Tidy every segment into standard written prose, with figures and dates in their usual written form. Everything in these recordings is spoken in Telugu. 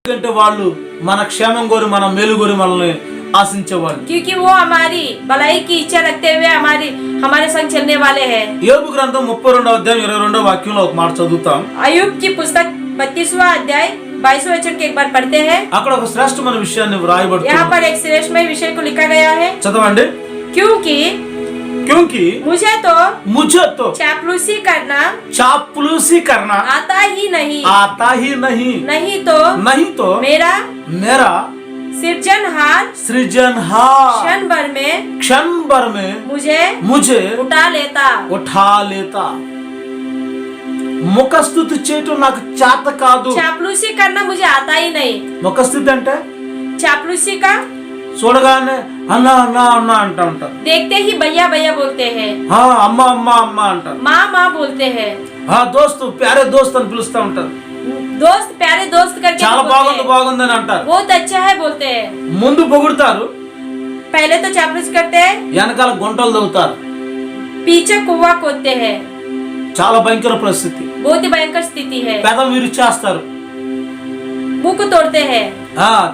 ఎందుకంటే వాళ్ళు మన క్షేమం కోరి మన మేలు కోరి మనల్ని ఆశించేవాళ్ళు. क्योंकि वो हमारी भलाई की इच्छा रखते हुए हमारे संग चलने वाले हैं। యోబు గ్రంథం 32వ అధ్యాయం 22వ వాక్యంలో ఒక మాట చదువుతాం. अय्यूब की पुस्तक 32वां अध्याय 22वें वचन के एक बार पढ़ते हैं। అక్కడ ఒక శ్రేష్టమైన విషయాన్ని వ్రాయబడుతుంది. यहाँ पर एक श्रेष्ठमय विषय को लिखा गया है। చదవండి. क्योंकि मुझे तो चापलूसी करना आता ही नहीं नहीं तो मेरा सृजनहार क्षण भर में मुझे उठा लेता। ముఖస్తుతి చేయటం నాకు చేత కాదు. चापलूसी करना मुझे आता ही नहीं। ముఖస్తుతి అంటే चापलूसी का చూడగానే అన్నా అన్నా అన్నా అంటా ఉంటారు. देखते ही भैया भैया बोलते हैं। అమ్మా అమ్మా అమ్మా అంటారు. माँ माँ बोलते हैं। దోస్తు ప్యారే దోస్త్ అని పిలుస్తా ఉంటారు. दोस्त प्यारे दोस्त करके చాలా బాగుందని అంటారు. बहुत अच्छा है बोलते हैं। ముందు పొగుడుతారు, पहले तो चापलूसी करते हैं, వెనకాల గుంటలు దవ్వుతారు, पीछे कुआं खोदते हैं। చాలా భయంకర పరిస్థితి. बहुत ही भयंकर स्थिति है। పెదం విరిచేస్తారు, मुंह को तोड़ते हैं,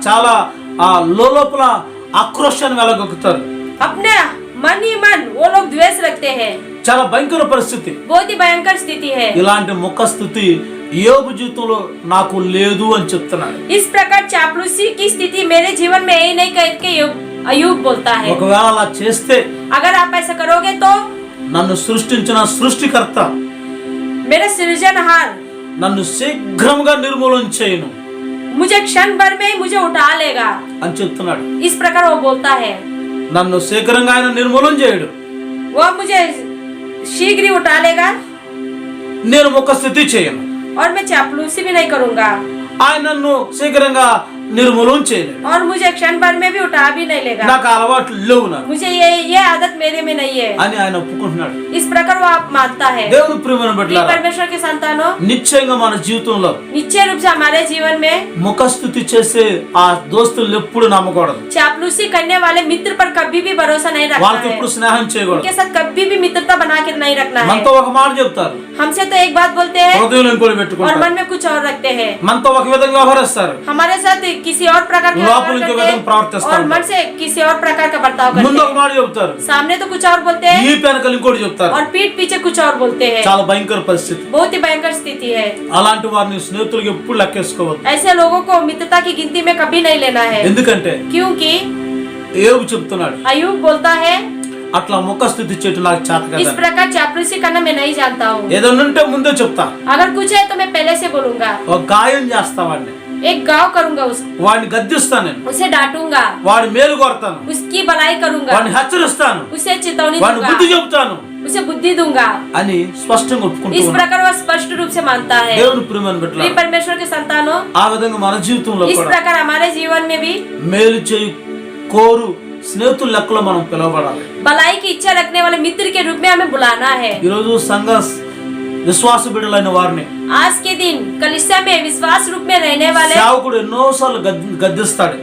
చాలా లోపల ఆక్రోశాన్ని వెలగొక్కుతారు. अपने मन ही मन वो लोग द्वेष रखते हैं। చాలా భయంకర పరిస్థితి. बहुत ही भयंकर स्थिति है। ఇలాంటి ముఖస్థుతి యోబు జీవితంలో నాకు లేదు అని చెప్తున్నాడు. इस प्रकार चापलूसी की स्थिति मेरे जीवन में यही नहीं करके अय्यूब बोलता है। ఒకవేళ అలా చేస్తే, अगर आप ऐसा करोगे तो నన్ను సృష్టించిన సృష్టికర్త मेरा सृजनहार నన్ను శీఘ్రంగా నిర్మూలన చేయను मुझे क्षण भर में ही मुझे उठा लेगा అని చెప్తున్నాడు. इस प्रकार वो बोलता है। నన్ను శీఘ్రంగా ఆయన నిర్మూలన చేయడు, वो मुझे शीघ्र ही उठा लेगा నేను ముఖస్థితి చేయను, और मैं चापलूसी भी नहीं करूंगा, ఆయన నన్ను శీఘ్రంగా నిర్మూలన చేయలేడు, और मुझे क्षण भर में भी उठा भी नहीं लेगा। నాకు అలవాట్లు లేవు, నాకు मुझे ये आदत मेरे में नहीं है అని ఆయన ఒప్పుకుంటున్నాడు. इस प्रकार वो आप मानता है। దేవుని ప్రియమైన బిడ్డలారా, परमेश्वर के संतानों, నిశ్చయంగా మన జీవితంలో निश्चय रूप से हमारे जीवन में ముఖస్థుతి చేసే ఆ దోస్తులు ఎప్పుడు నమ్మకూడదు. चापलूसी करने वाले मित्र पर कभी भी भरोसा नहीं रखना వాళ్ళతో है। ఎప్పుడు స్నేహం చేయకూడదు. उनके साथ कभी भी मित्रता बना के नहीं रखना है। మనతో ఒక మాట చెప్తారు, हमसे तो एक बात बोलते हैं హృదయంలో ఇంకోటి और పెట్టుకుంటారు. मन में कुछ और रखते हैं। మనతో ఒక విధంగా వ్యవహరిస్తారు, हमारे साथ किसी और प्रकार का లోపల व्यवहार ఇంకో करते విధంగా हैं ప్రవర్తిస్తారు. और मन से किसी और प्रकार का बर्ताव करते ముందు ఒక हैं। మాట చెప్తారు, सामने तो कुछ और बोलते ఈ हैं వెనకాల ఇంకోటి చెప్తారు. और पीठ पीछे कुछ और बोलते हैं। చాలా భయంకర పరిస్థితి. बहुत ही भयंकर स्थिति है। అలాంటి వారిని స్నేహితులకు ఎప్పుడు లెక్కేసుకోవద్దు. ऐसे लोगों को मित्रता की गिनती में कभी नहीं लेना है। ఎందుకంటే क्योंकि యోబు చెప్తున్నాడు, अय्यूब बोलता है అట్లా ముఖస్థుతి చేయటం నాకు చేత इस కదా. प्रकार चापलूसी करना मैं नहीं जानता हूँ। ఏదైనా ఉంటే ముందే చెప్తా, अगर कुछ है तो मैं पहले से बोलूंगा, ఒక గాయం చేస్తా వాడిని, एक गाँव करूंगा, వాడిని గద్దిస్తాను, నేను उसे डांटूंगा, వాడి మేలు కోరతాను, उसकी भलाई करूंगा, వాడిని హెచ్చరిస్తాను, उसे चेतावनी వాడిని బుద్ధి दूंगा, చెప్తాను उसे बुद्धि दूंगा। అని స్పష్టంగా ఒప్పుకుంటూ इस ఉన్నాడు. प्रकार वह स्पष्ट रूप से मानता है। దేవుని ప్రియమైన బిడ్డలారా, प्रिय परमेश्वर के संतानों, ఆ విధంగా మన జీవితంలో इस కూడా प्रकार हमारे जीवन में भी మేలు చేయి కోరు స్నేహితుల లెక్కలో మనం పిలువబడాలి. भलाई की इच्छा रखने वाले मित्र के रूप में हमें बुलाना है। ఈరోజు సంఘ విశ్వాస బిడ్డలైన వారిని आज के दिन कलीसिया में विश्वास रूप में रहने वाले సేవకుడు ఎన్నోసార్లు గద్దిస్తాడు,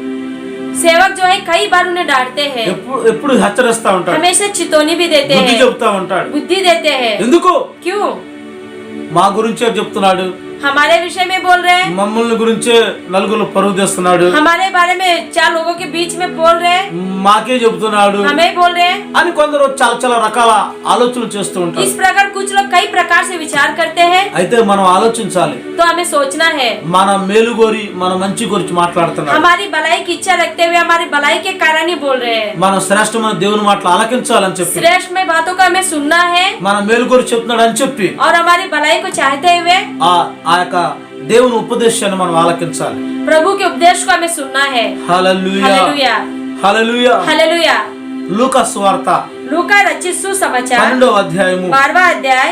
सेवक जो है कई बार उन्हें डांटते हैं, ఎప్పుడు హెచ్చరిస్తా ఉంటాడు, हमेशा चेतावनी भी देते బుద్ధి हैं, చెప్తా ఉంటాడు. बुद्धि देते हैं। ఎందుకు? क्यों? మా గురించే చెప్తున్నాడు, हमारे विषय में बोल रहे हैं, మమ్మల్ని గురించే నలుగురు పరుగు తెస్తున్నాడు, हमारे बारे में चार लोगों के बीच में बोल रहे हैं, మాకే చెబుతున్నాడు हमें बोल रहे हैं। అని కొందరు చాలా చాలా రకాల ఆలోచనలు చేస్తూ ఉంటారు. इस प्रकार कुछ लोग कई प्रकार से विचार करते हैं। అయితే మనం ఆలోచించాలి, तो हमें सोचना है, మన మేలు కోరి మన మంచి గురించి మాట్లాడుతున్నాడు, हमारी भलाई की इच्छा रखते हुए हमारी भलाई के कारण ही बोल रहे हैं। మన శ్రేష్టమైన దేవుని మాటలు ఆలకించాలని చెప్పి, श्रेष्ठ में बातों को हमें सुनना है మన మేలు కోరి చెప్తున్నాడు అని చెప్పి और हमारी भलाई को चाहते हुए ఆ యొక్క దేవుని ఉపదేశాన్ని మనం ఆలకించాలి. प्रभु के उपदेश को हमें सुनना है। హల్లెలూయా हालेलुया, హల్లెలూయా. हालेलुया। లూకా సువార్త लूका रचित सुसमाचार 12వ అధ్యాయము 12वां अध्याय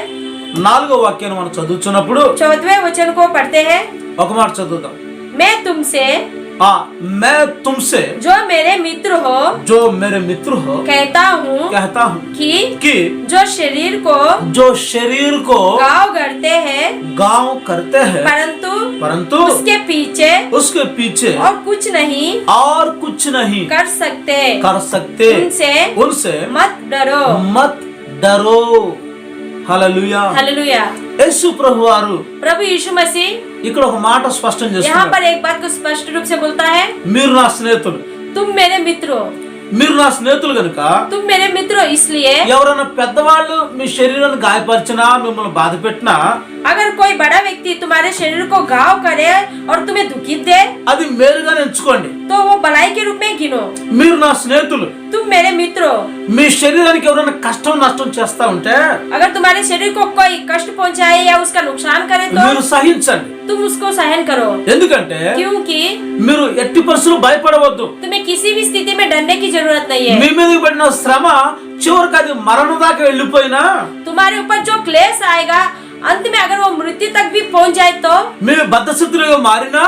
4వ వాక్యాన్ని మనం చదువుతున్నప్పుడు 14वें वचन को पढ़ते हैं। ఒక మాట చదువుదాం. मैं तुमसे मैं तुमसे जो मेरे मित्र हो कहता हूँ कि जो शरीर को गाँव करते हैं परंतु उसके पीछे और कुछ नहीं कर सकते उनसे मत डरो। హల్లెలూయా. हालेलुया। యేసు ప్రభువారు प्रभु यीशु मसीह ఇక్కడ ఒక మాట స్పష్టం यहाँ చేస్తున్నారు. पर एक बात को स्पष्ट रूप से बोलता है, మీరు నా స్నేహితులు. तुम मेरे मित्र हो। మీరు నా స్నేహితులు కనుక तुम मेरे मित्र हो इसलिए ఎవరైనా పెద్దవాళ్ళు మీ శరీరాన్ని గాయపరిచినా మిమ్మల్ని బాధ పెట్టినా अगर कोई बड़ा व्यक्ति तुम्हारे शरीर को घाव करे और तुम्हें दुखित दे అది మేలుగా ఎంచుకోండి. तो वो भलाई के रूप में गिनो। మీరు నా స్నేహితులు. तुम मेरे मित्र हो। మీ శరీరానికి ఎవరైనా కష్టం నష్టం చేస్తా ఉంటే अगर तुम्हारे शरीर को कोई कष्ट पहुंचाए या उसका नुकसान करे तो మీరు సహించండి. तुम उसको सहन करो, ఎందుకంటే क्योंकि మీరు ఎట్టి పరిస్థితుల్లో భయపడవద్దు. तुम्हें किसी भी स्थिति में डरने की जरूरत नहीं है। మీ మీద పడిన శ్రమ చివరికి అది మరణం దాకా వెళ్ళిపోయినా तुम्हारे ऊपर जो क्लेश आएगा अंत में अगर वो मृत्यु तक भी पहुंच जाए तो మీ బద్ధశత్రులుగా మారినా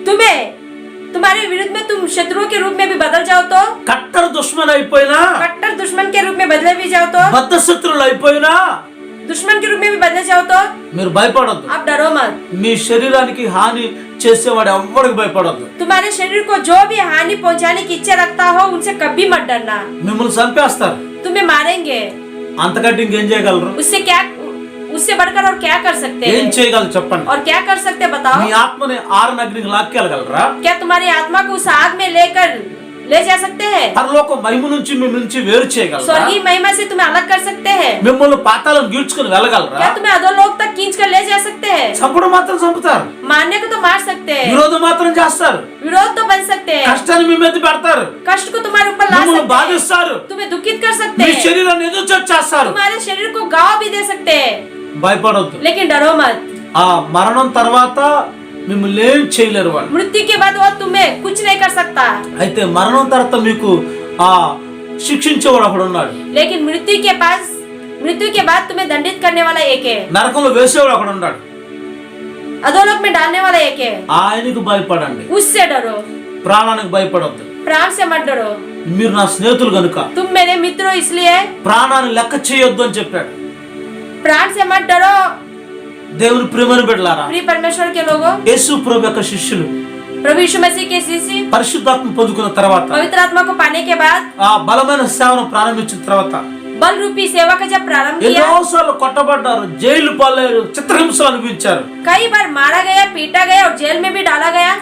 तुम्हें तुम्हारे विरुद्ध में तुम शत्रुओं के रूप में भी बदल जाओ तो కట్టర్ దుష్మన్ అయిపోయినా कट्टर दुश्मन के रूप में बदले भी जाओ तो బద్ధశత్రులు అయిపోయినా दुश्मन के रूप में भी बदले जाओ तो మీరు భయపడొద్దు. आप डरो मत। మీ శరీరానికి హాని చేసేవాడు ఎవ్వడికి భయపడొద్దు. तुम्हारे शरीर को जो भी हानि पहुंचाने की इच्छा रखता हो उनसे कभी मत डरना। మిమ్మల్ని చంపేస్తారు. तुम्हें मारेंगे, అంతకంటే ఇంకేం చేయగలరు? उससे बढ़कर और क्या कर सकते ఏం हैं? చేయగలరు చెప్పండి. और क्या कर सकते हैं बताओ? మీ ఆత్మని ఆరని అగ్నికి లాక్కెళ్ళగలరా? क्या तुम्हारी आत्मा को उस आग में लेकर ले जा सकते हैं? పరలోక మహిమ నుంచి మీ నుంచి వేరు చేయగలరా? स्वर्गीय महिमा से तुम्हें अलग कर सकते हैं? మిమ్మల్ని పాతాళం గీడ్చుకుని వెళ్ళగలరా? क्या तुम्हें अधोलोक तक खींच कर ले जा सकते हैं? చంపడం మాత్రం చంపుతారు. मारने को तो मार सकते हैं, విరోధం మాత్రం చేస్తారు. विरोध तो बन सकते हैं, కష్టాన్ని మీ మీద పెడతారు. कष्ट को तुम्हारे ऊपर ला మిమ్మల్ని सकते हैं, బాధిస్తారు. तुम्हें दुखित कर सकते మీ हैं, శరీరాన్ని ఎదురు చేస్తారు. तुम्हारे शरीर को गाँव भी दे सकते हैं। భయపడొద్దు. लेकिन डरो मत। ఆ మరణం తర్వాత మిమ్మల్ని ఏం చేయలేరు వాళ్ళు. मृत्यु के बाद वो तुम्हें कुछ नहीं कर सकता। అయితే మరణం తర్వాత మీకు ఆ శిక్షించేవాడు ఒకడు ఉన్నాడు. लेकिन मृत्यु के बाद तुम्हें दंडित करने वाला एक है, నరకంలో వేసేవాడు ఒకడు ఉన్నాడు. अधोलोक में डालने वाला एक है। ఆయనకు భయపడండి. उससे डरो, ప్రాణానికి భయపడొద్దు. प्राण से मत डरो। మీరు నా స్నేహితులు కనుక तुम मेरे मित्र हो इसलिए ప్రాణాన్ని లెక్క చేయొద్దు అని చెప్పాడు. प्राण से मत डरो। దేవుని ప్రేమను బిడ్డలారా, प्रिय परमेश्वर के लोगों, యేసు ప్రభు యొక్క శిష్యులు प्रभु यीशु मसीह के शिष्य పరిశుద్ధాత్మ పొందుకున్న తర్వాత पवित्र आत्मा को पाने के बाद ఆ బలమైన సేవను ప్రారంభించిన తర్వాత बल रूपी सेवा का जब प्रारंभ किया, ఎన్నోసార్లు కొట్టబడ్డారు, జైలు పాలయ్యారు, చిత్రహింసలు అనిపించారు. कई बार मारा गया, पीटा गया और जेल में भी डाला गया।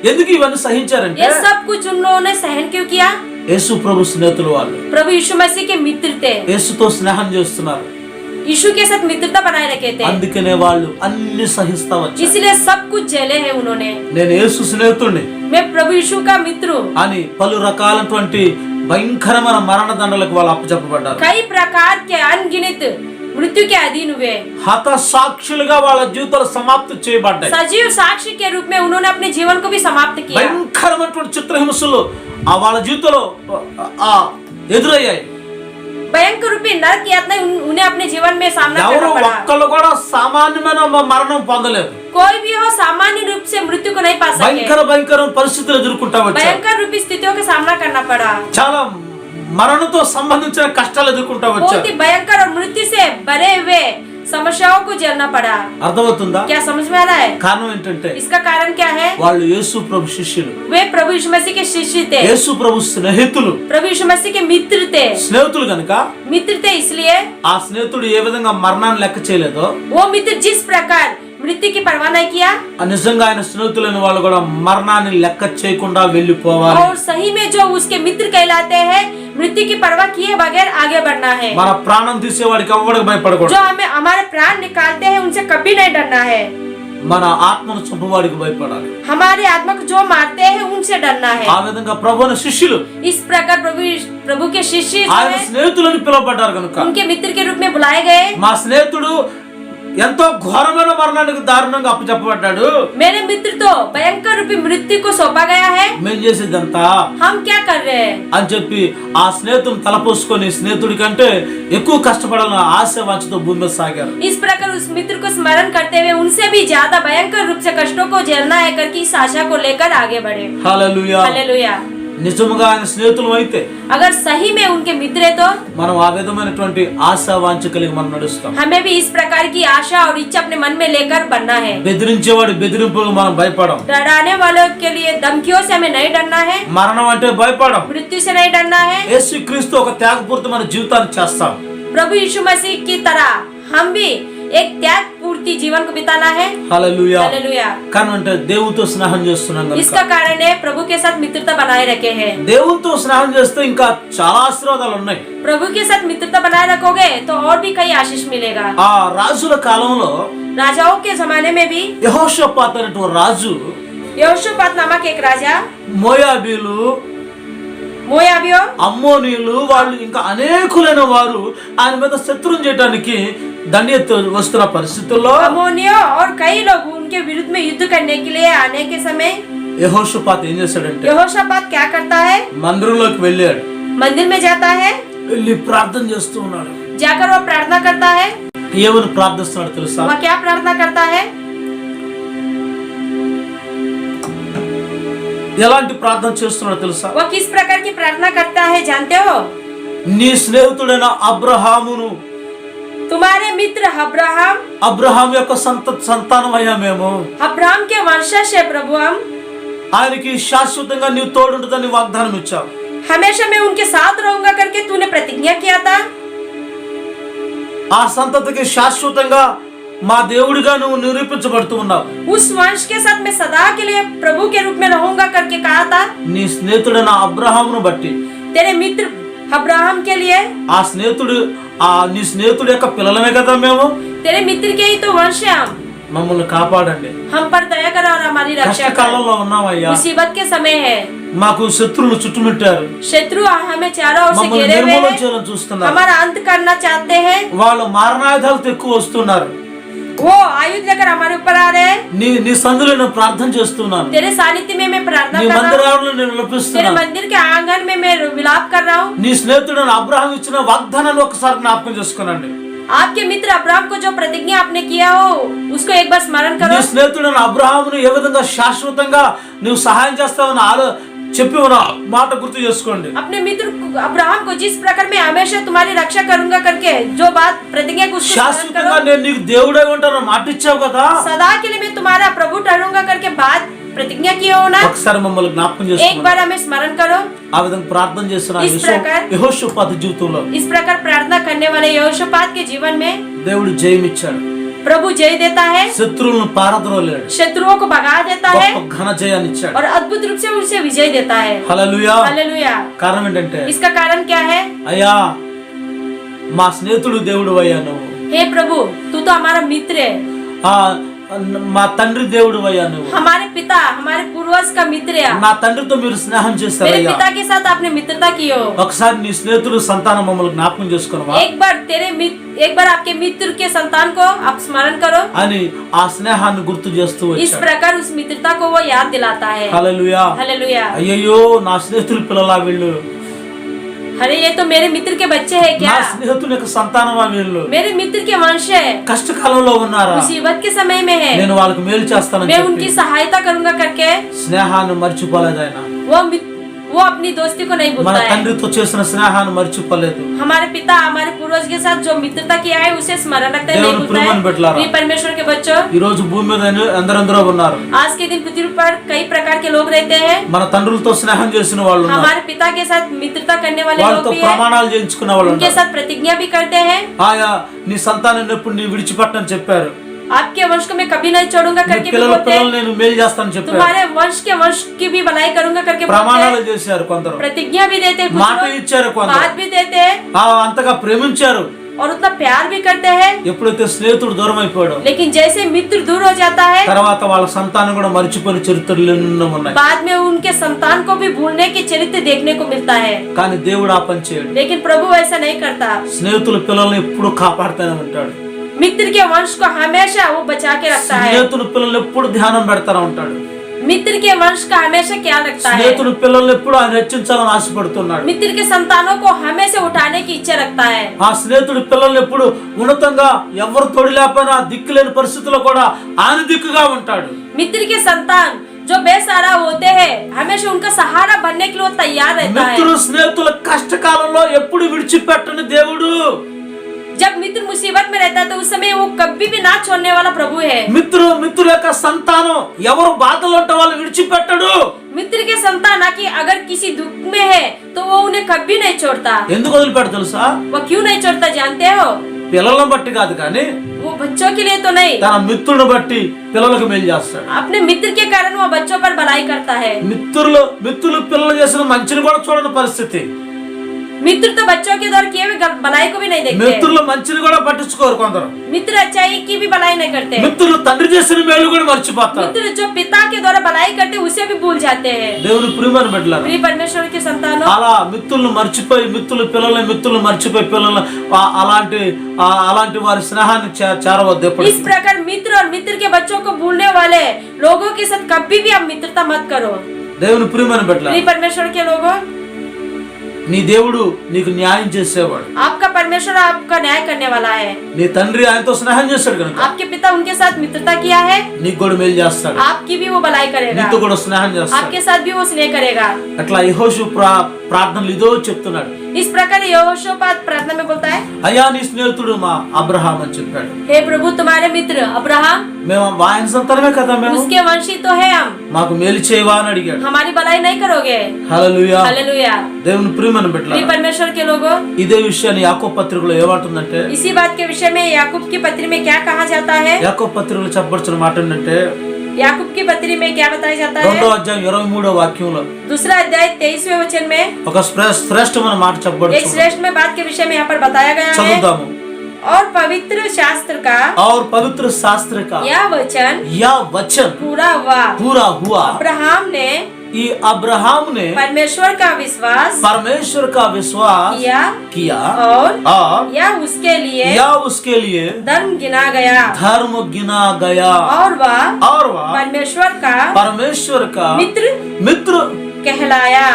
ఎందుకు ఇవన్నీ సహించారంటే ये सब कुछ उन्होंने सहन क्यों किया? యేసు ప్రభు స్నేహితులు వాళ్ళు प्रभु यीशु मसीह के मित्र थे, యేసుతో స్నేహం చేస్తున్నారు. यीशु के साथ मित्रता बनाए रखे थे, అందుకనే వాళ్ళు అన్ని సహిస్తా వచ్చారు. इसलिए सब कुछ झेले हैं उन्होंने। నేను యేసు స్నేహితుడిని मैं प्रभु यीशु का मित्र हूँ। అని పలు రకాలైనటువంటి భయంకరమైన మరణ దండలకు వాళ్ళు అప్పచెప్పబడ్డారు. कई प्रकार के अनगिनत मृत्यु के अधीन हुए, హత సాక్షులుగా వాళ్ళ జీవితాలు సమాప్తి చేయబడ్డాయి. सजीव साक्षी के रूप में उन्होंने अपने जीवन को भी समाप्त किया। భయంకరమైనటువంటి చిత్రహింసలు ఆ వాళ్ళ జీవితంలో ఎదురయ్యాయి. भयंकर रूपी नरक यातना उन्हें अपने जीवन में सामना ఎవరు करना पड़ा। ఒక్కళ్ళు కూడా సామాన్యమైన మరణం పొందలేదు. कोई भी हो सामान्य रूप से मृत्यु को नहीं पा सके। భయంకర పరిస్థితులు ఎదుర్కొంటా వచ్చారు. भयंकर रूपी स्थितियों का सामना करना पड़ा। చాలా మరణంతో సంబంధించిన కష్టాలు ఎదుర్కొంటా बहुत వచ్చారు. ही भयंकर और मृत्यु से भरे हुए समस्याओं को झेलना पड़ा। అర్థమవుతుందా? क्या समझ में आ रहा है? కారణం ఏంటంటే इसका कारण क्या है? వాళ్ళు యేసు ప్రభు శిష్యులు, वे प्रभु यीशु मसीह के शिष्य थे, యేసు ప్రభు స్నేహితులు. प्रभु यीशु मसीह के मित्र थे। స్నేహితులు కనుక मित्र थे इसलिए ఆ స్నేహితుడు ఏ విధంగా మరణాన్ని లెక్క చేయలేదో वो मित्र जिस प्रकार मृत्यु की परवाह नहीं किया, నిజంగా ఆయన స్నేహితులైన వాళ్ళు కూడా మరణాన్ని లెక్క చేయకుండా వెళ్ళిపోవాలి. और सही में जो उसके मित्र कहलाते हैं मृत्यु की परवाह किए बगैर आगे बढ़ना है। మన ప్రాణం తీసేవాడికి ఎవ్వడికి భయపడకూడదు. जो हमें हमारे प्राण निकालते हैं उनसे कभी नहीं डरना है। మన ఆత్మను చంపువాడికి భయపడాలి. हमारे आत्मा को जो मारते हैं उनसे डरना है। ఆ విధంగా ప్రభువుని శిష్యులు इस प्रकार प्रभु के शिष्य जो ఆయన हैं, స్నేహితులని పిలువబడ్డారు కనుక उनके मित्र के रूप में बुलाए गए। మా స్నేహితుడు ఎంతో ఘోరమైన మరణానికి దారుణంగా అప్పచెప్పబడ్డాడు. मेरे मित्र तो भयंकर रूपी मृत्यु को सौंपा गया है, మేం చేసేదంతా हम क्या कर रहे हैं? అని చెప్పి ఆ స్నేహితుని తలపోసుకొని స్నేహితుడి కంటే ఎక్కువ కష్టపడాలని ఆశ వాంఛతో భూమి మీద సాగారు. इस प्रकार उस मित्र को स्मरण करते हुए उनसे भी ज्यादा भयंकर रूप से कष्टों को झेलना है करके इस आशा को लेकर आगे बढ़े। హల్లెలూయా. हालेलुया। నిజముగా ఆయన స్నేహితులు అయితే अगर सही में उनके मित्र है तो మనం ఆ విధమైనటువంటి ఆశ వాంఛ కలిగి మనం నడుస్తాం. हमें भी इस प्रकार की आशा और इच्छा अपने मन में लेकर बनना है। బెదిరించేవాడు బెదిరింపులకు మనం భయపడం. डराने वालों के लिए धमकियों से हमें नहीं डरना है, మరణం అంటే భయపడం. मृत्यु से नहीं डरना है। యేసుక్రీస్తు ఒక త్యాగపూరితమైన జీవితాన్ని చేస్తాం. प्रभु यीशु मसीह की तरह हम भी एक त्याग पूर्ति जीवन को बिताना है। హల్లెలూయా. हालेलुया। కానీ అంటే దేవునితో స్నేహం చేస్తున్నాం కనుక इसका कारण है प्रभु के साथ मित्रता बनाए रखे हैं। దేవునితో స్నేహం చేస్తే ఇంకా చాలా ఆశీర్వాదాలు ఉన్నాయి. प्रभु के साथ मित्रता बनाए रखोगे तो और भी कई आशीष मिलेगा। ఆ రాజుల కాలంలో राजाओं के जमाने में भी యెహోషాపాతు అనేటువంటి రాజు यहोशापात नामक एक राजा, మోయాబీలు, मोयाबियों, అమ్మోనీయులు వాళ్ళు ఇంకా అనేకులైన వారు ఆయన మీద శత్రువుని చేయడానికి దండెత్తి వస్తున్న పరిస్థితుల్లో अमोनियों और कई लोग उनके विरुद्ध में युद्ध करने के लिए आने के समय యెహోషాపాతు ఏం చేశాడంటే यहोशापात क्या करता है? మందిరంలోకి వెళ్ళాడు. मंदिर में जाता है, వెళ్ళి ప్రార్థన చేస్తూ ఉన్నాడు. जाकर वो प्रार्थना करता है। ఏమని ప్రార్థిస్తున్నాడు తెలుసా? वह क्या प्रार्थना करता है? ఎలాంటి ప్రార్థన చేస్తున్నాడు తెలుసా? वो किस प्रकार की प्रार्थना करता है जानते हो? నీ స్నేహితుడైన అబ్రహామును, तुम्हारे मित्र अब्राहम, అబ్రహాం యొక్క సంతానమయ్యా మేము, अब्राहम के वंशज है प्रभु हम, ఆయనకి శాశ్వతంగా నీవు తోడుంటుందని వాగ్దానం ఇచ్చావు. हमेशा मैं उनके साथ रहूंगा करके तूने प्रतिज्ञा किया था। ఆ సంతతికి శాశ్వతంగా మా దేవుడిగా నువ్వు నిరూపించబడుతూ ఉన్నావు. उस वंश के साथ मैं सदा के लिए प्रभु के रूप में रहूंगा करके कहा था। నీ స్నేహితుడైన అబ్రహామును బట్టి, तेरे मित्र अब्राहम के लिए, నీ స్నేహితుడి యొక్క పిల్లలమే కదా మేము, तेरे मित्र के ही तो वंश है हम। మమ్మల్ని కాపాడండి. हम पर दया करो और हमारी रक्षा करो। కష్టకాలంలో ఉన్నామయ్యా, मुसीबत के समय है, మాకు శత్రువులు చుట్టుముట్టారు, शत्रु हमें चारों ओर से మమ్మల్ని घेरे हुए నిర్మూలన हैं, చేయాలని చూస్తున్నారు. हमारा अंत करना चाहते हैं। వాళ్ళు మారణాయుధాలతో ఎక్కువ వస్తున్నారు. वो आयुध लेकर हमारे ऊपर आ रहे हैं। నీ సందులో నేను ప్రార్థన చేస్తున్నాను. तेरे सानिध्य में मैं प्रार्थना నీ कर रहा हूँ। మందిరాలను నేను तेरे విలపిస్తున్నాను. मंदिर के आंगन में मैं विलाप कर रहा हूँ। నీ స్నేహితుడైన అబ్రహాం ఇచ్చిన వాగ్దానాన్ని ఒకసారి జ్ఞాపకం చేసుకోనండి. आपके मित्र अब्राहम को जो प्रतिज्ञा आपने किया हो उसको एक बार स्मरण నీ करो। స్నేహితుడైన అబ్రహామును ఏ విధంగా శాశ్వతంగా నువ్వు సహాయం చేస్తావని చెప్పి ఉన్న మాట గుర్తు చేసుకోండి. अपने मित्र अब्राहम को जिस प्रकार मैं हमेशा तुम्हारी रक्षा करूंगा करके जो बात प्रतिज्ञा को उसको स्मरण శాశ్వతంగా करो। నేను నీకు దేవుడై ఉంటాను మాట ఇచ్చావు కదా, सदा के लिए मैं तुम्हारा प्रभु ठहरूंगा करके बात प्रतिज्ञा किए हो ना। ఒకసారి మమ్మల్ని జ్ఞాపకం एक చేసుకోండి. बार हमें स्मरण करो। ఆ విధంగా ప్రార్థన చేస్తున్న इस प्रकार- యెహోషాపాతు జీవితంలో इस प्रकार प्रार्थना करने वाले यहोशापात के जीवन में దేవుడు జయం ఇచ్చాడు. प्रभु जय देता है, శత్రువులను పారద్రోలాడు, शत्रुओं को भगा देता है గొప్ప ఘన జయాన్ని ఇచ్చాడు. और अद्भुत रूप से उनसे विजय देता है। హల్లెలూయా. हालेलुया। కారణం ఏంటంటే, इसका कारण क्या है? అయ్యా మా స్నేహితుడు దేవుడు అయ్యా నువ్వు, हे प्रभु तू तो हमारा मित्र है, ఆ మా తండ్రి దేవుడు అయ్యా నువ్వు, हमारे पिता हमारे पूर्वज का मित्र है। నా తండ్రితో మీరు స్నేహం मेरे చేస్తారయ్యా. पिता के साथ आपने मित्रता की हो। ఒకసారి నీ స్నేహితుడు సంతానం మమ్మల్ని జ్ఞాపకం చేసుకోనవా एक बार आपके मित्र के संतान को आप स्मरण करो। అని ఆ స్నేహాన్ని గుర్తు చేస్తూ इस వచ్చాడు. प्रकार उस मित्रता को वो याद दिलाता है। హల్లెలూయా. हालेलुया। అయ్యయ్యో నా స్నేహితుల పిల్లలా వీళ్ళు, अरे ये तो मेरे मित्र के बच्चे हैं నా क्या? స్నేహితుని యొక్క సంతానమా వీళ్ళు, मेरे मित्र के वंश है, కష్టకాలంలో ఉన్నారా, मुसीबत के समय में है, నేను వాళ్ళకి మేలు చేస్తానని मैं చెప్పి उनकी सहायता करूंगा करके స్నేహాన్ని మర్చిపోలేదు ఆయన. वो अपनी दोस्ती को नहीं మన भूलता है। తండ్రితో చేసిన స్నేహాన్ని మర్చిపోలేదు. हमारे पिता हमारे पूर्वज के साथ जो मित्रता किया है उसे स्मरण रखते हैं, नहीं దేవుని भूलता ప్రియమైన బిడ్డలారా, है। प्रिय परमेश्वर के बच्चों, ఈ రోజు భూమి మీద ఎందరెందరో ఉన్నారు. आज के दिन पृथ्वी पर कई प्रकार के लोग रहते हैं। మన తండ్రులతో స్నేహం చేసిన వాళ్ళు ఉన్నారు, हमारे पिता के साथ मित्रता करने वाले लोग వాళ్ళతో भी हैं, ప్రమాణాలు చేయించుకున్న వాళ్ళు उनके ఉన్నారు. साथ प्रतिज्ञा भी करते हैं। ఆయా నీ సంతానం ఎప్పుడు నీ విడిచిపెట్టని చెప్పారు, आपके वंश को मैं कभी नहीं छोड़ूंगा నీ करके भी పిల్లల बोलते పిల్లలు हैं। నేను మేలు చేస్తానని చెప్పారు. तुम्हारे वंश के वंश की भी भलाई करूंगा करके बोलते ప్రమాణాలు हैं। చేశారు కొందరు, प्रतिज्ञा भी देते हैं, कुछ మాట लोग ఇచ్చారు కొందరు, बात भी देते हैं అంతగా ప్రేమించారు. और उतना प्यार भी करते हैं। ఎప్పుడైతే స్నేహితుడు దూరం అయిపోయాడు, लेकिन जैसे मित्र दूर हो जाता है, తర్వాత వాళ్ళ సంతానం కూడా మర్చిపోయిన చరిత్రలు ఎన్నో ఉన్నాయి. बाद में उनके संतान को भी भूलने के चरित्र देखने को मिलता है। కానీ దేవుడు ఆ పని చేయడు. लेकिन प्रभु ऐसा नहीं करता। స్నేహితుల పిల్లల్ని ఎప్పుడు కాపాడుతూనే ఉంటాడు. मित्र के वंश को हमेशा वो बचा के रखता है। స్నేహితుల పిల్లల్ని ఎప్పుడు ధ్యానం పెడతానే ఉంటాడు. मित्र के वंश का हमेशा ख्याल रखता है। స్నేహితుల పిల్లల్ని ఎప్పుడు ఆయన హెచ్చించాలని ఆశపడుతున్నాడు. मित्र के संतानों को हमेशा उठाने की इच्छा रखता है। ఆ స్నేహితుడి పిల్లల్ని ఎప్పుడు ఉన్నతంగా ఎవరు తోడు లేకపోయినా దిక్కులేని పరిస్థితుల్లో కూడా ఆయన దిక్కుగా ఉంటాడు. मित्र के संतान जो बेसहारा होते हैं हमेशा उनका सहारा बनने के लिए तैयार रहता है। మిత్రులు స్నేహితుల కష్టకాలంలో ఎప్పుడు విడిచిపెట్టని దేవుడు. जब मित्र मुसीबत में रहता है तो उस समय वो कभी भी ना छोड़ने वाला प्रभु है। మిత్రుల యొక్క సంతానం ఎవరు బాధలో ఉంటే వాళ్ళు విడిచిపెట్టడు. मित्र के संतान कि अगर किसी दुख में है तो वो उन्हें कभी नहीं छोड़ता। ఎందుకు వదిలిపెట్ట తెలుసా? वो क्यों नहीं छोड़ता जानते हो? పిల్లలను బట్టి కాదు కానీ वो बच्चों के लिए तो नहीं, తన మిత్రుని బట్టి పిల్లలకు మేలు చేస్తాడు. अपने मित्र के कारण वो बच्चों पर भलाई करता है। మిత్రులు పిల్లలు చేసిన మంచిని కూడా చూడని పరిస్థితి. मित्र तो बच्चों के द्वारा किए हुए भलाई को भी नहीं देखते। మిత్రులు మంచిని కూడా పట్టించుకోరు కొందరు. मित्र अच्छाई की भी भलाई नहीं करते। మిత్రులు తండ్రి చేసిన మేలు కూడా మర్చిపోతారు. मित्र जो पिता के द्वारा भलाई करते उसे भी भूल जाते हैं। దేవుని ప్రియమైన బిడ్డలారా, प्रिय परमेश्वर के संतानों, అలా మిత్రులు మర్చిపోయి మిత్రులు మర్చిపోయి పిల్లలు అలాంటి వారి స్నేహాన్ని చేరవద్దు ఎప్పుడు. इस प्रकार मित्र और मित्र के बच्चों को भूलने वाले लोगों के साथ कभी भी आप मित्रता मत करो। దేవుని ప్రియమైన బిడ్డలారా, प्रिय परमेश्वर के लोगों, నీ దేవుడు నీకు న్యాయం చేసేవాడు. आपका परमेश्वर आपका न्याय करने वाला है। నీ తండ్రి ఆయనతో స్నేహం చేస్తాడు కనుక आपके पिता उनके साथ मित्रता किया है, నీకు కూడా మేలు చేస్తాడు. आपकी भी वो भलाई करेगा, నీతో కూడా స్నేహం చేస్తాడు. आपके साथ भी वो स्नेह करेगा। అట్లా యెహోషువ ప్రార్థనలు ఇదో చెప్తున్నాడు. इस प्रकार यहोशापात प्रार्थना में बोलता है, అయ్యా నీ స్నేహితుడు మా అబ్రహాం అని చెప్పాడు. हे प्रभु तुम्हारे मित्र अब्राहम, మేము ఆయన సంతానమే కదా, మేము उसके वंशी तो है हम, మాకు మేలు చేయవా అని అడిగాడు. हमारी भलाई नहीं करोगे? హల్లెలూయా. हालेलुया। దేవుని ప్రియమైన బిడ్డలారా, प्रिय परमेश्वर के लोगों, ఇదే విషయాన్ని యాకోబు పత్రికలో ఏమంటుందంటే, इसी बात के विषय में याकूब की पत्री में क्या कहा जाता है? యాకోబు పత్రికలో చెప్పబడిన మాట ఏంటంటే, याकूब की पत्री में क्या बताया जाता है? 2వ అధ్యాయం 23వ వాక్యంలో दूसरा अध्याय 23वें वचन में ఒక శ్రేష్టమైన మాట एक చెప్పబడుతుంది. श्रेष्ठ में बात के विषय में यहाँ पर बताया गया है। చదువుదాము. और पवित्र शास्त्र का और पवित्र शास्त्र का यह वचन पूरा हुआ। अब्राहम ने ఈ अब्राहम ने परमेश्वर का विश्वास किया और और यह उसके लिए धर्म गिना गया और वह परमेश्वर का मित्र कहलाया।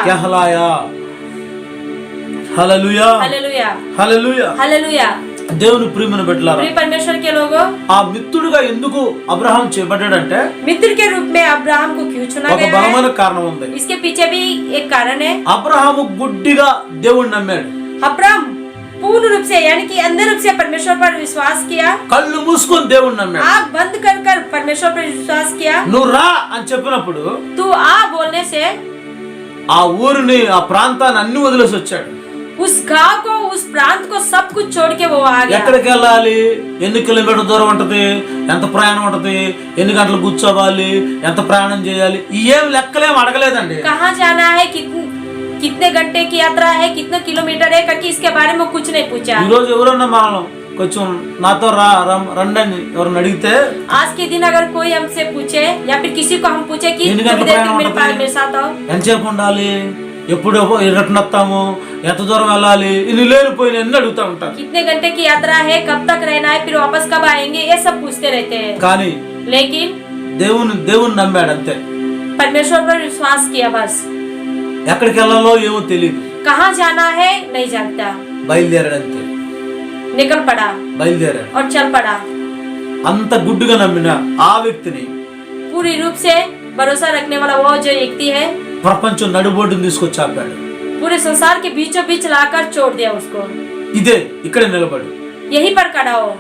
Hallelujah hallelujah hallelujah. हालेलुया। దేవుని ప్రియమైన బిడ్డలారా, प्रिय परमेश्वर के लोगों, ఆ మిత్రుడుగా ఎందుకు అబ్రహాం చేయబడ్డాడంటే मित्र के रूप में अब्राहम को क्यों चुना ఒక गया బలమైన है? కారణం ఉంది. इसके पीछे भी एक कारण है। అబ్రహాము గుడ్డిగా దేవుణ్ణి నమ్మాడు. अब्राहम पूर्ण रूप से यानी कि अंदर रूप से परमेश्वर पर विश्वास किया, కళ్ళు మూసుకొని దేవుణ్ణి నమ్మాడు. आँख बंद कर परमेश्वर पर विश्वास किया। నువ్వు రా అని చెప్పినప్పుడు तू आ बोलने से ఆ ఊరిని ఆ ప్రాంతాన్ని అన్ని వదిలేసి వచ్చాడు. उस गांव को उस प्रांत को सब कुछ छोड़ के वो आ गया। ఎక్కడికి వెళ్ళాలి, ఎన్ని కిలోమీటర్ దూరం ఉంటది, ఎంత ప్రయాణం ఉంటది, ఎన్ని గంటలు కూర్చోవాలి, ఎంత ప్రయాణం చేయాలి, ఏం లెక్కలేం అడగలేదండి. कहाँ जाना है, कितने घंटे की यात्रा है, कितने किलोमीटर है करके इसके बारे में कुछ नहीं पूछा। ఈ రోజు ఎవరన్నా మనం కొంచెం నాతో రండి అని ఎవరిని అడిగితే, आज के दिन अगर कोई हमसे पूछे या फिर किसी को हम पूछे कि ఎన్ని थोड़ी గంటల देर ప్రయాణం तक ఉంటది, मेरे साथ आओ, ఎంతసేపు ఉండాలి, ఎప్పుడు రిటర్న్ వస్తాము, ఎంత దూరం వెళ్ళాలి, ఇన్ని లేనిపోయిన అన్ని అడుగుతా ఉంటారు. कितने घंटे की यात्रा है, कब तक रहना है, फिर वापस कब आएंगे, ये सब पूछते रहते हैं। కానీ लेकिन దేవుని నమ్మాడు అంతే. परमेश्वर पर विश्वास किया बस। ఎక్కడికి వెళ్ళాలో ఏమో తెలియదు, कहाँ जाना है नहीं जानता, బయలుదేరాడు అంతే. निकल पड़ा బయలుదేరాడు. और चल पड़ा। అంత గుడ్డుగా నమ్మిన ఆ వ్యక్తిని पूरी रूप से भरोसा रखने वाला वो जो व्यक्ति है, ప్రపంచం నడుబొడ్డుని తీసుకొచ్చి ఆపాడు. पूरे संसार के बीचों बीच लाकर छोड़ दिया उसको। ఇదే ఇక్కడ నిలబడు, यहीं पर खड़ा हो,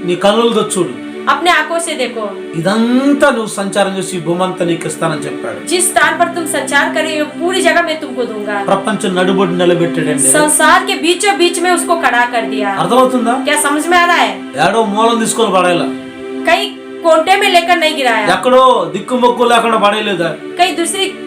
నీ కన్నులతో చూడు, अपने आंखों से देखो, ఇదంతా నువ్వు సంచారం చేసి భూమంతా నీకు ఇస్తానని చెప్పాడు. जिस स्थान पर तुम संचार करे वो पूरी जगह मैं तुमको दूंगा। ప్రపంచం నడుబొడ్డు నిలబెట్టాడండి. संसार के बीचों बीच में उसको खड़ा कर दिया। అర్థమవుతుందా? क्या समझ में आ रहा है? ఏడో మూలం తీసుకొని పడేలా, कई कोने में लेकर नहीं गिराया, ఎక్కడో దిక్కుమొక్కు లేకుండా పడేయలేదా,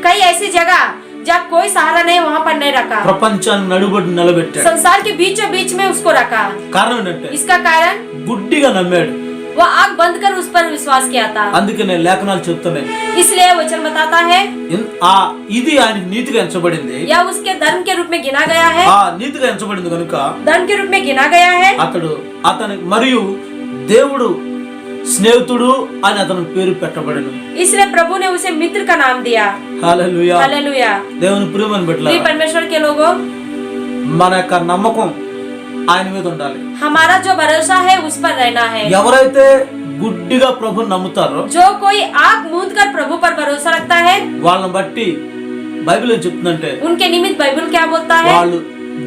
कई ऐसी जगह जहाँ कोई सहारा नहीं वहाँ पर नहीं रखा, ప్రపంచాన్ని నడుబొడ్డు నిలబెట్టాడు. संसार के बीचों बीच में उसको रखा। కారణం ఏంటంటే इसका कारण గుడ్డిగా నమ్మాడు. वो आँख बंद कर उस पर विश्वास किया था। అందుకే నేను లేఖనాలు చెప్తున్నాయి, इसलिए वचन बताता है ఇది ఆయనకి నీతిగా ఎంచబడింది. या उसके धर्म के रूप में गिना गया है, ఆ నీతిగా ఎంచబడింది కనుక धर्म के रूप में गिना गया है। అతని మరియు దేవుడు స్నేహితుడు అని అతని పేరు పెట్టబడను. इसलिए प्रभु ने उसे मित्र का नाम दिया। హల్లెలూయా. हालेलुया। దేవుని ప్రియమైన బిడ్డలారా, परमेश्वर के लोगों, మన యొక్క నమ్మకం ఆయన మీద ఉండాలి. हमारा जो भरोसा है उस पर रहना है। ఎవరైతే గుడ్డిగా ప్రభుని నమ్ముతారో, जो कोई आँख मूंद कर प्रभु पर भरोसा रखता है, వాళ్ళని బట్టి బైబిల్ ఏం చెప్తుందంటే, उनके निमित्त बाइबल क्या बोलता है? వాళ్ళు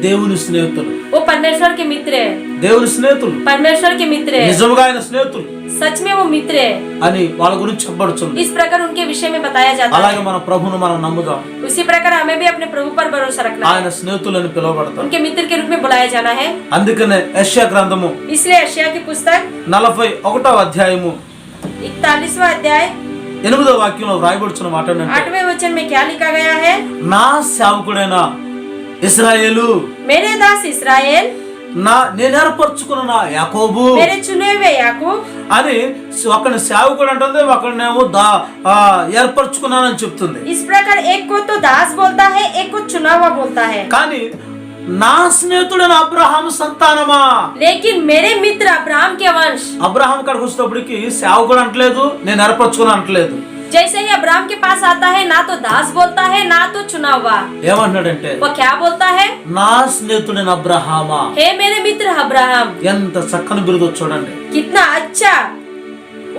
దేవుని స్నేహితులు, वो परमेश्वर के मित्र है, దేవుని స్నేహితులు, परमेश्वर के मित्र है, నిజముగా ఆయన స్నేహితులు सच में वो मित्र है। అని వాళ్ళ గురించి చెప్పబడుతుంది. इस प्रकार उनके विषय में बताया जाता అలాగే है। మన ప్రభువును మనం నమ్ముదాం. उसी प्रकार हमें भी अपने प्रभु पर भरोसा रखना ఆయన है, స్నేహితులని పిలువబడతారు. उनके मित्र के रूप में बुलाया जाना है। అందుకనే యెషయా గ్రంథము इसलिए यशायाह की पुस्तक 41వ అధ్యాయము 41वां अध्याय 8వ వాక్యంలో వ్రాయబడుచున్న మాట ఏంటంటే, 8वें वचन में क्या लिखा गया है? నా సేవకుడైన ఇశ్రాయేలు, मेरे दास इस्राएल, నేను ఏర్పరచుకున్న నా యాకోబు मेरे चुने हुए याकूब। అని ఒకరిని సేవకుడు అంటుంది, ఒకరినేమో ఏర్పరచుకున్నానని చెప్తుంది. इस प्रकार एक को तो दास बोलता है, एक को चुना हुआ बोलता है। కానీ నా స్నేహితుడైన అబ్రహాము సంతానమా, लेकिन मेरे मित्र अब्राहम के वंश, అబ్రహాం కాడికి వచ్చేటప్పటికి సేవకుడు అంటలేదు, నేను ఏర్పరచుకున్నా అంటలేదు. जैसे ही अब्राहम के पास आता है, ना तो दास बोलता है, ना तो चुना हुआ। ఏమంటున్నాడంటే, वो क्या बोलता है? నా స్నేహితుడైన అబ్రహామా. हे मेरे मित्र अब्राहम। ఎంత చక్కని బిరుదు చూడండి. कितना अच्छा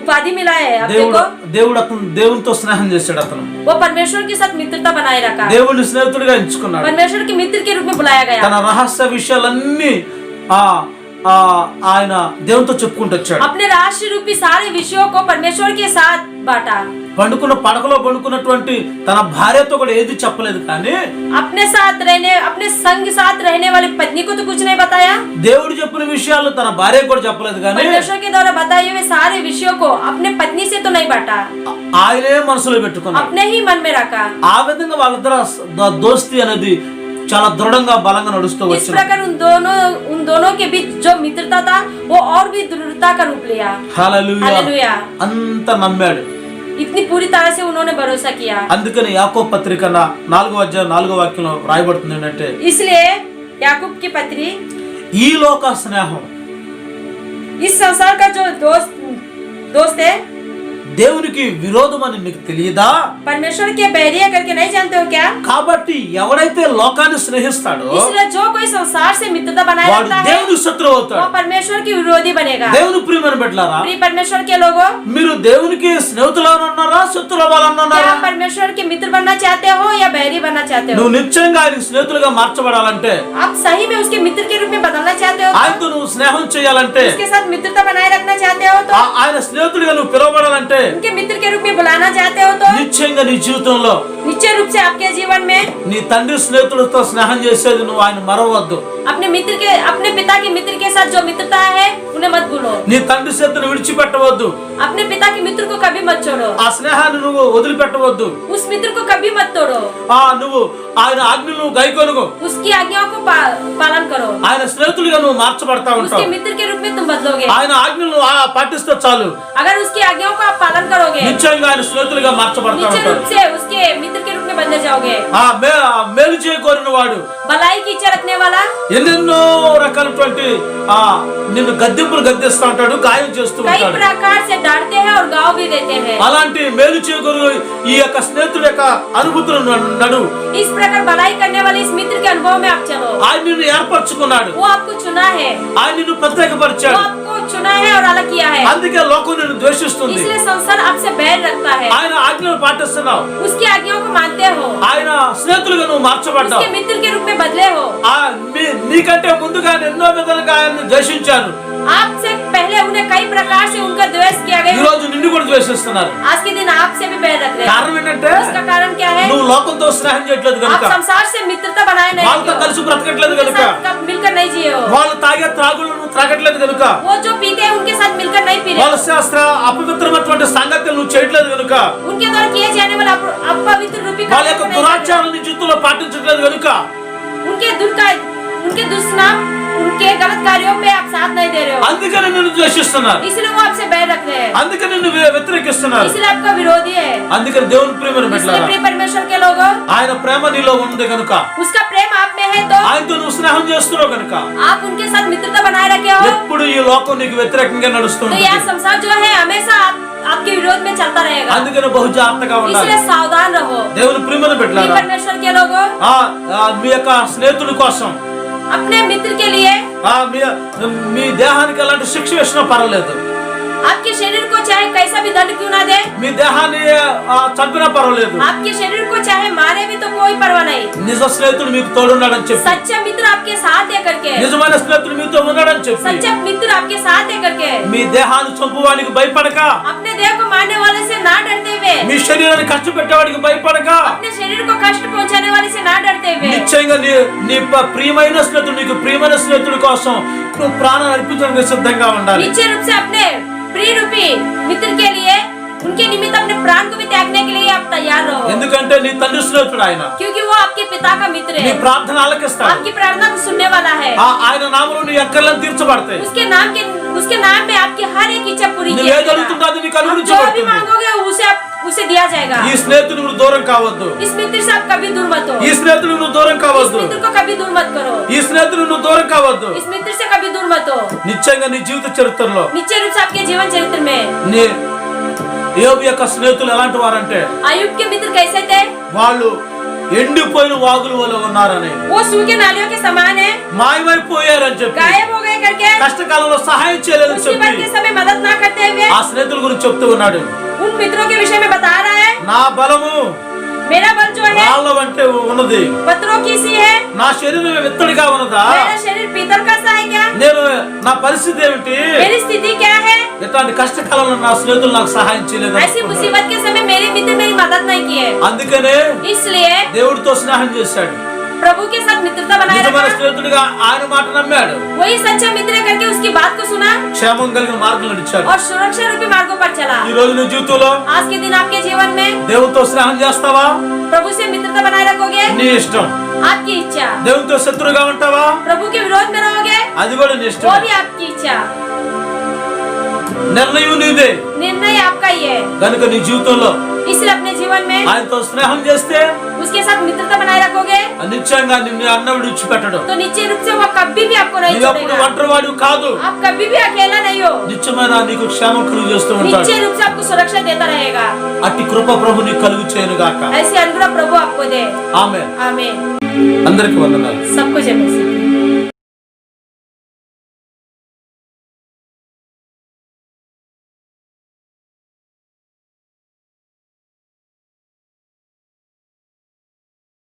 उपाधि मिला है। अब దేవుడు देखो, దేవుడు అతను దేవునితో స్నేహం చేశాడు. అతను वो परमेश्वर के साथ मित्रता बनाए रखा, దేవుని స్నేహితుడిగా ఎంచుకున్నాడు. परमेश्वर के मित्र के रूप में बुलाया गया। తన రహస్య విషయాలన్నీ ఆయన దేవునితో చెప్పుకుంటూ వచ్చాడు. अपने राष्ट्र रूपी सारे विषयों को परमेश्वर के साथ बांटा। పండుకున్న పడకలో పండుకున్నటువంటి తన భార్యతో కూడా ఏది చెప్పలేదు, కానీ अपने साथ रहने, अपने संग साथ रहने वाली पत्नी को तो कुछ नहीं बताया। దేవుడు చెప్పిన విషయాలు తన భార్య కూడా చెప్పలేదు, కానీ परमेश्वर के द्वारा बताए हुए सारे विषयों को अपने पत्नी से तो नहीं बांटा, ఆయనే మనసులో పెట్టుకున్నాడు. अपने ही मन में रखा। ఆ విధంగా వాళ్ళిద్దరు దోస్తి అనేది చాలా దృఢంగా బలంగా నడుస్తూ इस వచ్చింది. प्रकार उन दोनों के बीच जो मित्रता था वो और भी दृढ़ता का रूप लिया। హల్లెలూయా. हालेलुया। అంత నమ్మాడు. इतनी पूरी तरह से उन्होंने भरोसा किया। అందుకని యాకోబు పత్రిక 4వ అధ్యాయం 4వ వాక్యంలో రాయబడుతుంది ఏంటంటే, इसलिए याकूब की पत्री, ఈ లోక స్నేహం इस संसार का जो दोस्त है, దేవునికి విరోధమని మీకు తెలియదా? परमेश्वर के बैरिया करके नहीं जानते हो क्या? కాబట్టి ఎవరైతే లోకాన్ని స్నేహిస్తాడో इसलिए जो कोई संसार से मित्रता बनाए వాడు रखता है, దేవుని శత్రువు वो అవుతాడు. परमेश्वर की विरोधी बनेगा। దేవుని ప్రియమైన బిడ్డలారా, प्रिय परमेश्वर के लोगों, మీరు దేవునికి స్నేహితులన్నారా శత్రువులు क्या అవ్వాలన్నారా? आप परमेश्वर के मित्र बनना चाहते हो या बैरी बनना चाहते हो? నువ్వు నిత్యంగా ఆయనకి స్నేహితులుగా మార్చబడాలంటే, आप सही में उसके मित्र के रूप में बदलना चाहते हो? ఆయనతో నువ్వు స్నేహం చేయాలంటే, उसके साथ मित्रता बनाए रखना चाहते हो तो? ఆయన స్నేహితుడిగా నువ్వు పిలువబడాలంటే, उनके मित्र के रूप में बुलाना चाहते हो तो? నిశ్చయంగా నీ జీవితంలో निश्चय रूप से आपके जीवन में నీ తండ్రి స్నేహితులతో స్నేహం చేసేది నువ్వు ఆయన మరవద్దు. अपने पिता के मित्र के साथ जो मित्रता है उन्हें मत भूलो। నీ తండ్రి చేతిని విడిచిపెట్టవద్దు. अपने पिता के मित्र को कभी मत छोड़ो, ఆ స్నేహాన్ని నువ్వు వదిలిపెట్టవద్దు. उस मित्र को कभी मत तोड़ो, నువ్వు ఆయన ఆజ్ఞలు నువ్వు గైకొనుగు. उसकी आज्ञाओं को पालन करो। ఆయన స్నేహితులుగా నువ్వు మార్చబడతా उसके ఉంటావు. मित्र के रूप में तुम बदलोगे। ఆయన ఆజ్ఞలు పాటిస్తే చాలు, अगर उसकी आज्ञाओं को आप पालन करोगे, నిశ్చయంగా ఆయన స్నేహితులుగా మార్చబడతా निश्चय ఉంటాడు. रूप से उसके मित्र के रूप में बदले जाओगे। మేలు చేయకోరిన వాడు, भलाई की इच्छा रखने वाला ఎన్నెన్నో రకాలటువంటి నిన్ను గద్దిస్తా ఉంటాడు, గాయం చేస్తూ कई ఉంటాడు. प्रकार से डांटते हैं और गाँव भी देते हैं। అలాంటి మేలు చేయకోరు ఈ యొక్క స్నేహితుడి యొక్క అనుభూతులు నడు. इस प्रकार भलाई करने वाले इस मित्र के अनुभव में आप चलो। ఆయన నిన్ను ఏర్పరచుకున్నాడు, वो आपको चुना है, ఆయన నిన్ను वो ప్రత్యేకపరిచాడు. आपको चुना है और अलग किया है। అందుకే లోకం నిన్ను ద్వేషిస్తుంది. इसलिए संसार आपसे बैर रखता है, ఆయన ఆజ్ఞలు పాటిస్తున్నావు, उसकी आज्ञाओं को मानते हो, ఆయన స్నేహితులుగా నువ్వు మార్చబడ్డావు. उसके मित्र के रूप में बदले हो। నీకంటే ముందుగా ఎన్నో విధాలుగా ఆయన్ని ద్వేషించారు. आपसे पहले उन्हें कई प्रकार से उनका द्वेष किया ఈ गया। రోజు నిన్ను కూడా ద్వేషిస్తున్నారు. आज के दिन आपसे भी बैर रख रहे हैं। కారణం ఏంటంటే इसका कारण क्या है? నువ్వు లోకంతో స్నేహం చేయట్లేదు आप కనుక, संसार से मित्रता बनाए नहीं వాళ్ళతో रखे हो, కలిసి బ్రతకట్లేదు उनके కనుక, साथ मिलकर नहीं जिए हो, వాళ్ళు తాగే త్రాగులు నువ్వు త్రాగట్లేదు కనుక, वो जो पीते हैं उनके साथ मिलकर नहीं पी వాళ్ళ रहे, శాస్త్ర అపవిత్రమైనటువంటి సంగతులు నువ్వు చేయట్లేదు కనుక, उनके द्वारा किए जाने वाले अपवित्र रूपी వాళ్ళ कार्यों యొక్క को नहीं कर रहे, దురాచారాన్ని జీవితంలో పాటించట్లేదు కనుక, उनके दुष्नाम, उनके गलत कार्यों पे आप साथ नहीं दे रहे हो, అందుకని నిన్ను ద్వేషిస్తున్నారు, इसलिए वो आपसे बैर रख रहे हैं, అందుకని నిన్ను వ్యతిరేకిస్తున్నారు. इसलिए आपका विरोधी है। అందుకని దేవుని ప్రేమను इसलिए పెట్టారా, प्रिय परमेश्वर के लोगों, ఆయన ప్రేమ నీలో ఉంది కనుక, उसका प्रेम आप में है तो ఆయనతో నువ్వు స్నేహం చేస్తున్నావు కనుక, आप उनके साथ मित्रता बनाए रखे हो, ఎప్పుడు ఈ లోకం నీకు వ్యతిరేకంగా तो నడుస్తుంది. यह संसार जो है हमेशा आपके विरोध में चलता रहेगा। అందుకని బహు జాగ్రత్తగా ఉండాలి. इसलिए सावधान रहो। దేవుని ప్రేమను प्रिय పెట్టారా, परमेश्वर के लोगों, మీ యొక్క స్నేహితుడి కోసం अपने मित्र के लिए మీ దేహానికి ఎలాంటి శిక్ష వేసినా పర్వాలేదు, आपके शरीर को चाहे चाहे कैसा भी दंड क्यों ना दे, మీ దేహాన్ని చంపినా పర్వాలేదు, आपके शरीर को चाहे मारे भी तो कोई परवाह नहीं। నిజ స్నేహితుడు మీకు తోడున్నాడని చెప్పి, सच्चा मित्र आपके साथ है करके, నిజమైన స్నేహితుడు మీతో ఉన్నాడని చెప్పి, सच्चा मित्र आपके साथ है करके, మీ దేహాన్ని చంపువానికి భయపడక, अपने देह को मारने वाले से ना डरते हुए, మీ శరీరాన్ని కష్టపెట్టేవాడికి భయపడక, अपने शरीर को कष्ट पहुंचाने वाले से ना डरते हुए, నిశ్చయంగా నీ ప్రియమైన స్నేహితుడు, నీకు ప్రియమైన స్నేహితుడి కోసం నువ్వు ప్రాణం అర్పించడానికి సిద్ధంగా ఉండాలి। निश्चय रूप से अपने प्रिय रूपी मित्र के लिए, उनके निमित्त अपने प्राण को भी त्यागने के लिए आप तैयार रहो, ఎందుకంటే నీ తండ్రి స్నేహితుడు ఆయన, क्योंकि वो आपके पिता का मित्र నీ है, ప్రార్థన ఆలకిస్తాడు, आपकी प्रार्थना को सुनने वाला है, ఆయన నామములో నీ అక్కర్లను తీర్చబడతాయి, उसके नाम में आपकी हर एक इच्छा पूरी की నువ్వు ఏది जाएगा। అడుగుతుందో అది నీకు आप जो भी అనుగ్రహించబడుతుంది। मांगोगे उसे दिया जाएगा। ఈ స్నేహితుడు నువ్వు దూరం కావద్దు, इस मित्र से आप कभी दूर मत हो, ఈ స్నేహితుడు నువ్వు దూరం इस కావద్దు, मित्र को कभी दूर मत करो, ఈ స్నేహితుడు నువ్వు దూరం కావద్దు। इस मित्र से कभी दूर मत हो। నిశ్చయంగా నీ జీవిత చరిత్రలో निश्चय रूप से आपके जीवन चरित्र में నీ యోబు యొక్క స్నేహితులు ఎలాంటి వారంటే, आयुब के मित्र कैसे थे? వాళ్ళు ఎండిపోయిన వాగుల వల్ల ఉన్నారని, वो सूखे नालियों के समान है, మాయమైపోయారని చెప్పి, गायब हो गए करके, కష్టకాలంలో సహాయం చేయలేదని मुसीबत చెప్పి के समय मदद ना करते हुए, ఆ స్నేహితుల గురించి చెప్తూ ఉన్నాడు। उन मित्रों के विषय में बता रहा है, నా బలము मेरा बल जो है రాళ్ళ వంటి ఉన్నది, पत्थरों की सी है, నా శరీరం విత్తడిగా ఉన్నదా, मेरा शरीर पीतल का सा है क्या? నేను నా పరిస్థితి ఏమిటి, मेरी स्थिति क्या है? ఇట్లాంటి కష్టకాలంలో నా స్నేహితులు నాకు సహాయం చేయలేదు ऐसी मुसीबत के समय मेरे मित्र मेरी मदद नहीं किए, అందుకనే इसलिए దేవుడితో స్నేహం చేశాడు, प्रभु के साथ मित्रता बनाए నిజమైన रखा, స్నేహితుడిగా ఆయన మాట నమ్మాడు, वही सच्चा मित्र है करके उसकी बात को सुना క్షేమం కలిగిన మార్గం నడిచాడు। और सुरक्षा रूपी मार्गों पर चला। ఈ రోజు నీ జీవితంలో आज के दिन आपके जीवन में దేవుడితో స్నేహం చేస్తావా, प्रभु से मित्रता बनाए रखोगे, నీ ఇష్టం, आपकी इच्छा। దేవుడితో శత్రుగా ఉంటావా, प्रभु के विरोध में रहोगे, అది కూడా నీ वो ఇష్టం, भी आपकी इच्छा। నిర్ణయం నీదే। निर्णय आपका ही है, కనుక నీ జీవితంలో इसलिए अपने जीवन में ఆయనతో స్నేహం చేస్తే उसके साथ मित्रता बनाए रखोगे నిశ్చయంగా నిన్ను అన్నం విడిచిపెట్టడు, तो निश्चय रूप से वो कभी भी आपको नहीं నీవెప్పుడు छोड़ेगा, ఒంటరివాడు కాదు, आप कभी भी अकेला नहीं हो, నిత్యమైన నీకు క్షేమం కలుగు చేస్తూ ఉంటాడు। निश्चय रूप से आपको सुरक्षा देता रहेगा। అట్టి కృప ప్రభు నీకు కలుగు చేయను గాక। ऐसी अनुग्रह प्रभु आपको दे। ఆమేన్। आमीन। అందరికీ వందనాలు। सबको जय मसीह।